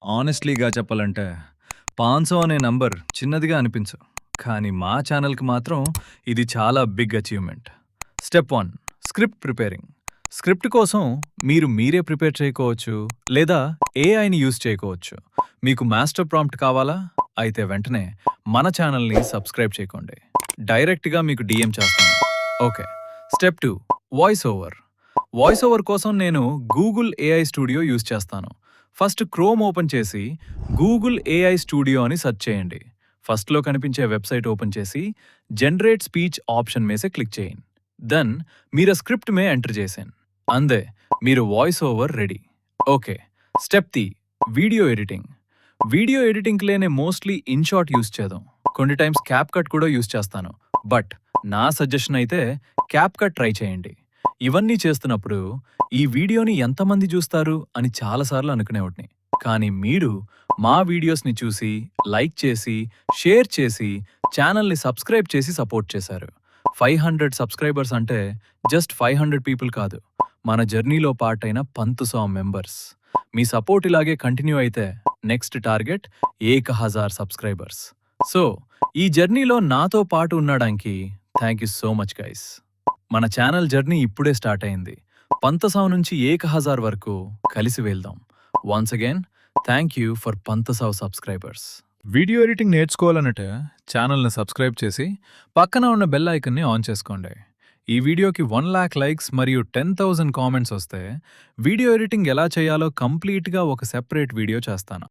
ఆనెస్ట్‌లీగా చెప్పాలంటే 500 అనే నంబర్ చిన్నదిగా అనిపించు. కానీ మా ఛానల్‌కి మాత్రం ఇది చాలా big achievement. Step 1 script preparing. Script కోసం మీరు మీరే ప్రిపేర్ చేసుకోవచ్చు లేదా ఏఐని యూజ్ చేసుకోవచ్చు. మీకు మాస్టర్ ప్రాంప్ట్ కావాలా? అయితే వెంటనే మన ఛానల్‌ని సబ్స్క్రైబ్ చేసుకోండి. డైరెక్ట్‌గా మీకు డీఎం చేస్తాను. Okay. Step 2 voice over. Voice over కోసం నేను గూగుల్ ఏఐ స్టూడియో యూజ్ చేస్తాను. ఫస్ట్ క్రోమ్ ఓపెన్ చేసి గూగుల్ ఏఐ స్టూడియో అని సెర్చ్ చేయండి. ఫస్ట్లో కనిపించే వెబ్సైట్ ఓపెన్ చేసి జనరేట్ స్పీచ్ ఆప్షన్ మీద క్లిక్ చేయండి. దెన్ మీరు స్క్రిప్ట్ మే ఎంటర్ చేసేన్. అందే మీరు voice over ready. Okay. Step 3 video editing. Video editing లేనే మోస్ట్లీ ఇన్షాట్ యూజ్ చేద్దాం. కొన్ని టైమ్స్ క్యాప్ కట్ కూడా యూజ్ చేస్తాను. బట్ నా సజెషన్ అయితే క్యాప్ కట్ ట్రై చేయండి. ఇవన్నీ చేస్తున్నప్పుడు ఈ వీడియోని ఎంతమంది చూస్తారు అని చాలాసార్లు అనుకునేవాడిని. కానీ మీరు మా వీడియోస్ని చూసి, లైక్ చేసి, షేర్ చేసి, ఛానల్ని సబ్స్క్రైబ్ చేసి సపోర్ట్ చేశారు. 500 సబ్స్క్రైబర్స్ అంటే జస్ట్ 500 పీపుల్ కాదు, మన జర్నీలో పార్ట్ అయిన 500 మెంబర్స్. మీ సపోర్ట్ ఇలాగే కంటిన్యూ అయితే నెక్స్ట్ టార్గెట్ 1000 సబ్స్క్రైబర్స్. సో ఈ జర్నీలో నాతో పాటు ఉండడానికి thank you so much guys. మన ఛానల్ జర్నీ ఇప్పుడే స్టార్ట్ అయింది. 500 నుంచి 1000 వరకు కలిసి వెళ్దాం. Once again thank you for 500 subscribers. Video editing నేర్చుకోవాలనంటే ఛానల్ని సబ్స్క్రైబ్ చేసి పక్కన ఉన్న బెల్ ఐకన్ని ఆన్ చేసుకోండి. ఈ వీడియోకి 1 లాక్ లైక్స్ మరియు 10,000 కామెంట్స్ వస్తే వీడియో ఎడిటింగ్ ఎలా చేయాలో కంప్లీట్గా ఒక సెపరేట్ వీడియో చేస్తాను.